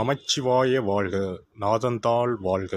நமச்சிவாய வாழ்க. நாதந்தாள் வாழ்க.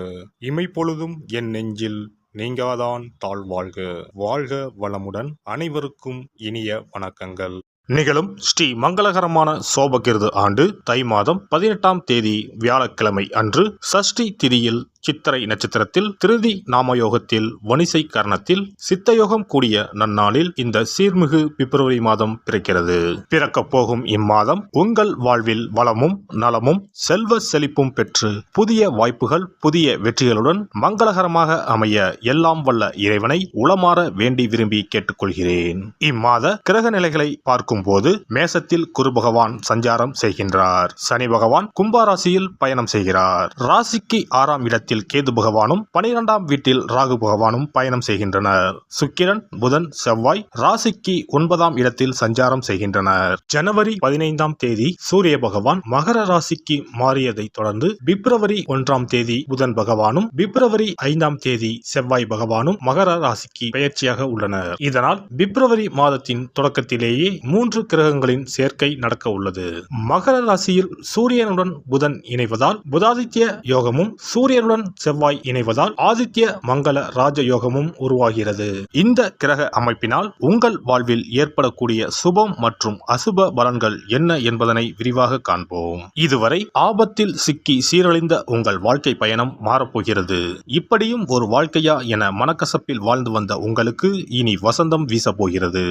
இமைப்பொழுதும் என் நெஞ்சில் நீங்காதான் தாழ்வாழ்க. வாழ்க வளமுடன். அனைவருக்கும் இனிய வணக்கங்கள். நிகழும் ஸ்ரீ மங்களகரமான சோபகிருது ஆண்டு தை மாதம் 18ஆம் தேதி வியாழக்கிழமை அன்று சஷ்டி திதியில் சித்திரை நட்சத்திரத்தில் திருதி நாமயோகத்தில் வணிசை கரணத்தில் சித்தயோகம் கூடிய நன்னாளில் இந்த சீர்மிகு பிப்ரவரி மாதம் பிறக்கிறது. பிறக்கப் போகும் இம்மாதம் உங்கள் வாழ்வில் வளமும் நலமும் செல்வ செழிப்பும் பெற்று புதிய வாய்ப்புகள் புதிய வெற்றிகளுடன் மங்களகரமாக அமைய எல்லாம் வல்ல இறைவனை உளமாற வேண்டி விரும்பி கேட்டுக்கொள்கிறேன். இம்மாத கிரக நிலைகளை பார்க்கும் போது மேசத்தில் குரு பகவான் சஞ்சாரம் செய்கின்றார். சனி பகவான் கும்பராசியில் பயணம் செய்கிறார். ராசிக்கு 6ஆம் இடத்தில் கேது பகவானும் 12ஆம் வீட்டில் ராகு பகவானும் பயணம் செய்கின்றனர். சுக்கிரன் புதன் செவ்வாய் ராசிக்கு 9ஆம் இடத்தில் சஞ்சாரம் செய்கின்றனர். ஜனவரி 15ஆம் தேதி சூரிய பகவான் மகர ராசிக்கு மாறியதை தொடர்ந்து பிப்ரவரி 1ஆம் தேதி புதன் பகவானும் பிப்ரவரி 5ஆம் தேதி செவ்வாய் பகவானும் மகர ராசிக்கு பெயர்ச்சியாக உள்ளனர். இதனால் பிப்ரவரி மாதத்தின் தொடக்கத்திலேயே 3 கிரகங்களின் சேர்க்கை நடக்க உள்ளது. மகர ராசியில் சூரியனுடன் புதன் இணைவதால் புதாதித்ய யோகமும் சூரியனுடன் செவ்வாய் இணைவதால் ஆதித்ய மங்கள ராஜ யோகமும் உருவாகிறது. இந்த கிரக அமைப்பினால் உங்கள் வாழ்வில் ஏற்படக்கூடிய சுபம் மற்றும் அசுப பலன்கள் என்ன என்பதனை விரிவாக காண்போம். இதுவரை ஆபத்தில் சிக்கி சீரழிந்த உங்கள் வாழ்க்கை பயணம் மாறப்போகிறது. இப்படியும் ஒரு வாழ்க்கையா என மனக்கசப்பில் வாழ்ந்து வந்த உங்களுக்கு இனி வசந்தம் வீசப்போகிறது.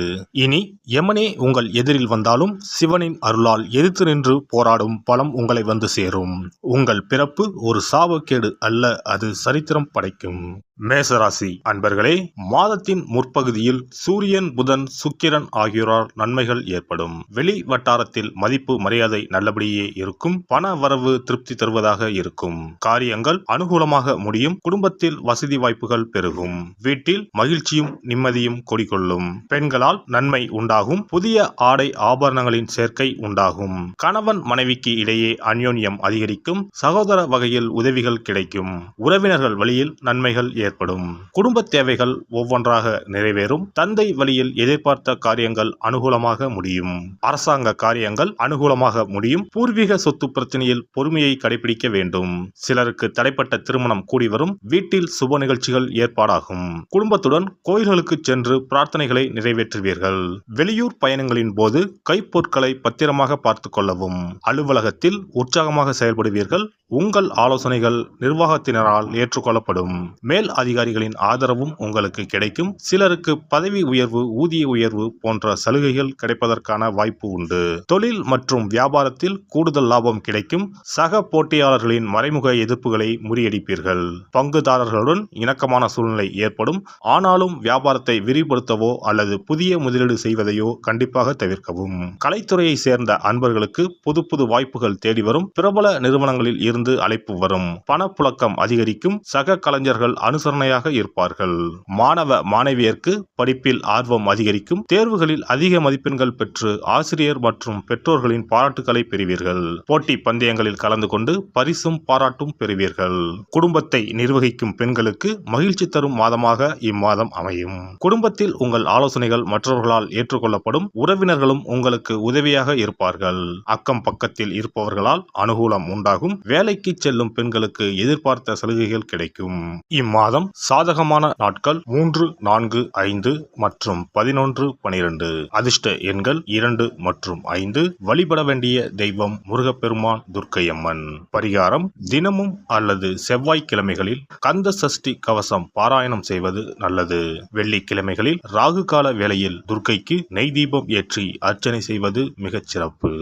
இனி யமனே உங்கள் எதிரில் வந்தாலும் சிவனின் அருளால் எதிர்த்து நின்று போராடும் பலம் உங்களை வந்து சேரும். உங்கள் பிறப்பு ஒரு சாபக்கேடு அல்ல, அது சரித்திரம் படைக்கும். மேசராசி அன்பர்களே, மாதத்தின் முற்பகுதியில் சூரியன் புதன் சுக்கிரன் ஆகியோரால் நன்மைகள் ஏற்படும். வெளி வட்டாரத்தில் மதிப்பு மரியாதை நல்லபடியே இருக்கும். பண வரவு திருப்தி தருவதாக இருக்கும். காரியங்கள் அனுகூலமாக முடியும். குடும்பத்தில் வசதி வாய்ப்புகள் பெருகும். வீட்டில் மகிழ்ச்சியும் நிம்மதியும் கொடிகொள்ளும். பெண்களால் நன்மை உண்டாகும். புதிய ஆடை ஆபரணங்களின் சேர்க்கை உண்டாகும். கணவன் மனைவிக்கு இடையே அந்யோன்யம் அதிகரிக்கும். சகோதர வகையில் உதவிகள் கிடைக்கும். உறவினர்கள் வழியில் நன்மைகள் ஏற்படும். குடும்ப தேவைகள் ஒவ்வொன்றாக நிறைவேறும். தந்தை வழியில் எதிர்பார்த்த காரியங்கள் அனுகூலமாக முடியும். அரசாங்க காரியங்கள் அனுகூலமாக முடியும். பூர்வீக சொத்து பிரச்சனையில் பொறுமையை கடைபிடிக்க வேண்டும். சிலருக்கு தடைப்பட்ட திருமணம் கூடி வரும். வீட்டில் சுப நிகழ்ச்சிகள் ஏற்பாடாகும். குடும்பத்துடன் கோயில்களுக்கு சென்று பிரார்த்தனைகளை நிறைவேற்றுவீர்கள். வெளியூர் பயணங்களின் போது கைப்பொருட்களை பத்திரமாக பார்த்துக் கொள்ளவும். அலுவலகத்தில் உற்சாகமாக செயல்படுவீர்கள். உங்கள் ஆலோசனைகள் நிர்வாகத்தினரால் ஏற்றுக்கொள்ளப்படும். மேல் அதிகாரிகளின் ஆதரவும் உங்களுக்கு கிடைக்கும். சிலருக்கு பதவி உயர்வு ஊதிய உயர்வு போன்ற சலுகைகள் கிடைப்பதற்கான வாய்ப்பு உண்டு. தொழில் மற்றும் வியாபாரத்தில் கூடுதல் லாபம் கிடைக்கும். சக போட்டியாளர்களின் மறைமுக எதிர்ப்புகளை முறியடிப்பீர்கள். பங்குதாரர்களுடன் இணக்கமான சூழ்நிலை ஏற்படும். ஆனாலும் வியாபாரத்தை விரிவுபடுத்தவோ அல்லது புதிய முதலீடு செய்வதையோ கண்டிப்பாக தவிர்க்கவும். கலைத்துறையை சேர்ந்த அன்பர்களுக்கு புது புது வாய்ப்புகள் தேடி வரும். பிரபல நிறுவனங்களில் இருந்து அழைப்பு வரும். பணப்புழக்கம் அதிகரிக்கும். சக கலைஞர்கள் அனுசரணையாக இருப்பார்கள். மாணவ மாணவியருக்கு படிப்பில் ஆர்வம் அதிகரிக்கும். தேர்வுகளில் அதிக மதிப்பெண்கள் பெற்று ஆசிரியர் மற்றும் பெற்றோர்களின் பாராட்டுகளை பெறுவீர்கள். போட்டி பந்தயங்களில் கலந்து கொண்டு பரிசும் பாராட்டும் பெறுவீர்கள். குடும்பத்தை நிர்வகிக்கும் பெண்களுக்கு மகிழ்ச்சி தரும் மாதமாக இம்மாதம் அமையும். குடும்பத்தில் உங்கள் ஆலோசனைகள் மற்றவர்களால் ஏற்றுக்கொள்ளப்படும். உறவினர்களும் உங்களுக்கு உதவியாக இருப்பார்கள். அக்கம் பக்கத்தில் இருப்பவர்களால் அனுகூலம் உண்டாகும். வேலைக்கு செல்லும் பெண்களுக்கு எதிர்பார்த்த சலுகைகள் கிடைக்கும். இம்மாதம் சாதகமான நாட்கள் 3, 4, 5 மற்றும் 11, 12. அதிர்ஷ்ட எண்கள் 2 மற்றும் 5. வழிபட வேண்டிய தெய்வம் முருகப்பெருமான், துர்க்கையம்மன். பரிகாரம்: தினமும் அல்லது செவ்வாய்க்கிழமைகளில் கந்த சஷ்டி கவசம் பாராயணம் செய்வது நல்லது. வெள்ளிக்கிழமைகளில் ராகு கால வேளையில் துர்க்கைக்கு நெய் தீபம் ஏற்றி அர்ச்சனை செய்வது மிகச் சிறப்பு.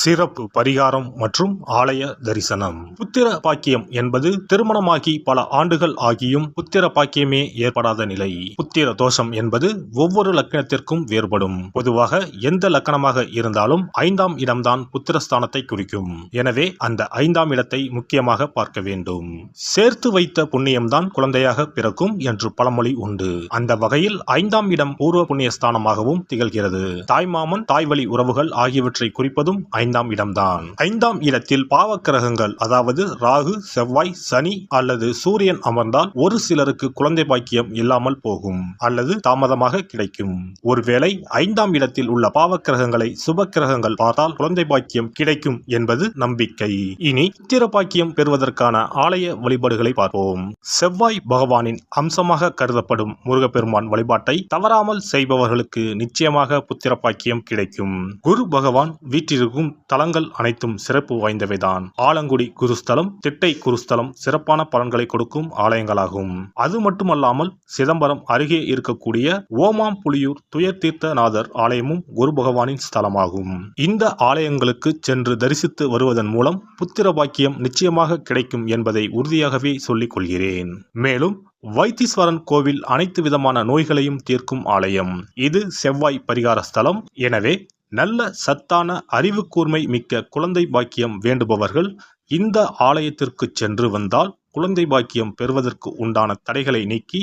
சிறப்பு பரிகாரம் மற்றும் ஆலய தரிசனம். புத்திர பாக்கியம் என்பது திருமணமாகி பல ஆண்டுகள் ஆகியும் புத்திர பாக்கியமே ஏற்படாத நிலை. புத்திர தோஷம் என்பது ஒவ்வொரு லக்னத்திற்கும் வேறுபடும். பொதுவாக எந்த லக்னமாக இருந்தாலும் 5ஆம் இடம்தான் புத்திரஸ்தானத்தை குறிக்கும். எனவே அந்த 5ஆம் இடத்தை முக்கியமாக பார்க்க வேண்டும். சேர்த்து வைத்த புண்ணியம்தான் குழந்தையாக பிறக்கும் என்று பழமொழி உண்டு. அந்த வகையில் 5ஆம் இடம் பூர்வ புண்ணியஸ்தானமாகவும் திகழ்கிறது. தாய்மாமன் தாய்வழி உறவுகள் ஆகியவற்றை குறிப்பதும் 5ஆம் இடம்தான். 5ஆம் இடத்தில் பாவக்கிரகங்கள் அதாவது ராகு செவ்வாய் சனி அல்லது சூரியன் அமர்ந்தால் ஒரு சிலருக்கு குழந்தை பாக்கியம் இல்லாமல் போகும் அல்லது தாமதமாக கிடைக்கும். ஒருவேளை 5ஆம் இடத்தில் உள்ள பாவக்கிரகங்களை சுப கிரகங்கள் பார்த்தால் குழந்தை பாக்கியம் கிடைக்கும் என்பது நம்பிக்கை. இனி புத்திர பாக்கியம் பெறுவதற்கான ஆலய வழிபாடுகளை பார்ப்போம். செவ்வாய் பகவானின் அம்சமாக கருதப்படும் முருகப்பெருமான் வழிபாட்டை தவறாமல் செய்பவர்களுக்கு நிச்சயமாக புத்திர பாக்கியம் கிடைக்கும். குரு பகவான் வீற்றிருக்கும் தலங்கள் அனைத்தும் சிறப்பு வாய்ந்தவைதான். ஆலங்குடி குருஸ்தலம், திட்டை குருஸ்தலம் சிறப்பான பலன்களை கொடுக்கும் ஆலயங்களாகும். அது மட்டுமல்லாமல் சிதம்பரம் அருகே இருக்கக்கூடிய ஓமாம்புலியூர் துயர்தீர்த்தநாதர் ஆலயமும் குரு பகவானின் ஸ்தலமாகும். இந்த ஆலயங்களுக்கு சென்று தரிசித்து வருவதன் மூலம் புத்திர பாக்கியம் நிச்சயமாக கிடைக்கும் என்பதை உறுதியாகவே சொல்லிக் கொள்கிறேன். மேலும் வைத்தீஸ்வரன் கோவில் அனைத்து விதமான நோய்களையும் தீர்க்கும் ஆலயம். இது செவ்வாய் பரிகார ஸ்தலம். எனவே நல்ல சத்தான அறிவு கூர்மை மிக்க குழந்தை பாக்கியம் வேண்டுபவர்கள் இந்த ஆலயத்திற்கு சென்று வந்தால் குழந்தை பாக்கியம் பெறுவதற்கு உண்டான தடைகளை நீக்கி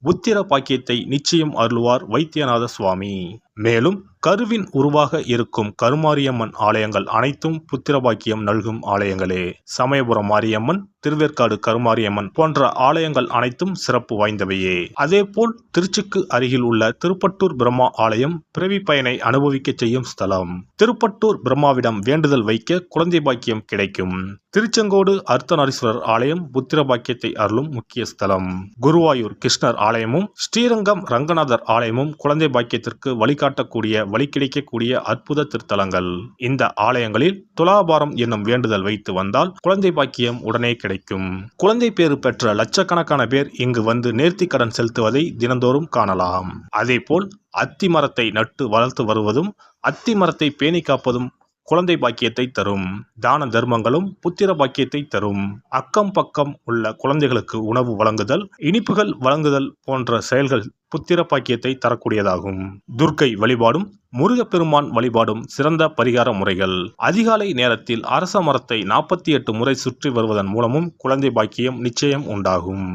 புத்திர பாக்கியத்தை நிச்சயம் அருள்வார் வைத்தியநாத சுவாமி. மேலும் கருவின் உருவாக இருக்கும் கருமாரியம்மன் ஆலயங்கள் அனைத்தும் புத்திர பாக்கியம் நல்கும் ஆலயங்களே. சமயபுரம் மாரியம்மன், திருவேற்காடு கருமாரியம்மன் போன்ற ஆலயங்கள் அனைத்தும் சிறப்பு வாய்ந்தவையே. அதேபோல் திருச்சிக்கு அருகில் உள்ள திருப்பட்டூர் பிரம்மா ஆலயம் பிறவி பயனை அனுபவிக்க செய்யும் ஸ்தலம். திருப்பட்டூர் பிரம்மாவிடம் வேண்டுதல் வைக்க குழந்தை பாக்கியம் கிடைக்கும். திருச்செங்கோடு அர்த்தநாரீஸ்வரர் ஆலயம் புத்திர பாக்கியத்தை அருளும் முக்கிய ஸ்தலம். குருவாயூர் கிருஷ்ணர் ஆலயமும் ஸ்ரீரங்கம் ரங்கநாதர் ஆலயமும் குழந்தை பாக்கியத்திற்கு வழிகாட்டக்கூடிய வழி கிடைக்கக்கூடிய அற்புத திருத்தலங்கள். இந்த ஆலயங்களில் துலாபாரம் என்னும் வேண்டுதல் வைத்து வந்தால் குழந்தை பாக்கியம் உடனே கிடைக்கும். குழந்தை பேறு பெற்ற லட்சக்கணக்கான பேர் இங்கு வந்து நேர்த்தி கடன் செலுத்துவதை தினந்தோறும் காணலாம். அதேபோல் அத்தி மரத்தை நட்டு வளர்த்து வருவதும் அத்தி மரத்தை பேணி காப்பதும் குழந்தை பாக்கியத்தை தரும். தான தர்மங்களும் புத்திர பாக்கியத்தை தரும். அக்கம் பக்கம் உள்ள குழந்தைகளுக்கு உணவு வழங்குதல், இனிப்புகள் வழங்குதல் போன்ற செயல்கள் புத்திர பாக்கியத்தை தரக்கூடியதாகும். துர்க்கை வழிபாடும் முருகப்பெருமான் வழிபாடும் சிறந்த பரிகார முறைகள். அதிகாலை நேரத்தில் அரச மரத்தை 48 முறை சுற்றி வருவதன் மூலமும் குழந்தை பாக்கியம் நிச்சயம் உண்டாகும்.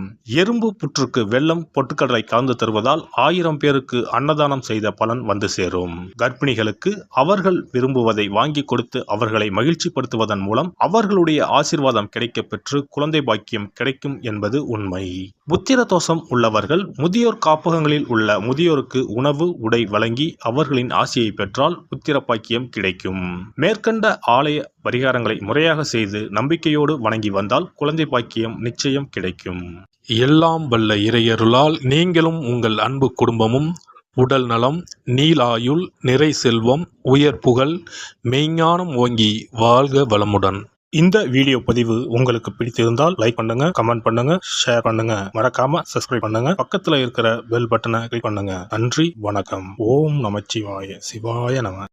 எறும்பு புற்றுக்கு வெல்லம் பொட்டுக்கடலை கலந்து தருவதால் 1000 பேருக்கு அன்னதானம் செய்த பலன் வந்து சேரும். கர்ப்பிணிகளுக்கு அவர்கள் விரும்புவதை வாங்கி கொடுத்து அவர்களை மகிழ்ச்சிப்படுத்துவதன் மூலம் அவர்களுடைய ஆசீர்வாதம் கிடைக்க பெற்று குழந்தை பாக்கியம் கிடைக்கும் என்பது உண்மை. புத்திர தோஷம் உள்ளவர்கள் முதியோர் காப்பகங்களில் உள்ள முதியோருக்கு உணவு உடை வழங்கி அவர்களின் ஆசியை பெற்றால் புத்திர பாக்கியம் கிடைக்கும். மேற்கண்ட ஆலய பரிகாரங்களை முறையாக செய்து நம்பிக்கையோடு வணங்கி வந்தால் குழந்தை பாக்கியம் நிச்சயம் கிடைக்கும். எல்லாம் வல்ல இறையருளால் நீங்களும் உங்கள் அன்பு குடும்பமும் உடல் நலம், நீலாயுள், நிறை செல்வம், உயர் புகழ், மெய்ஞானம் ஓங்கி வாழ்க வளமுடன். இந்த வீடியோ பதிவு உங்களுக்கு பிடித்திருந்தால் லைக் பண்ணுங்க, கமெண்ட் பண்ணுங்க, ஷேர் பண்ணுங்க, மறக்காம சப்ஸ்கிரைப் பண்ணுங்க, பக்கத்துல இருக்கிற பெல் பட்டனை கிளிக் பண்ணுங்க. நன்றி, வணக்கம். ஓம் நமச்சிவாய, சிவாய நம.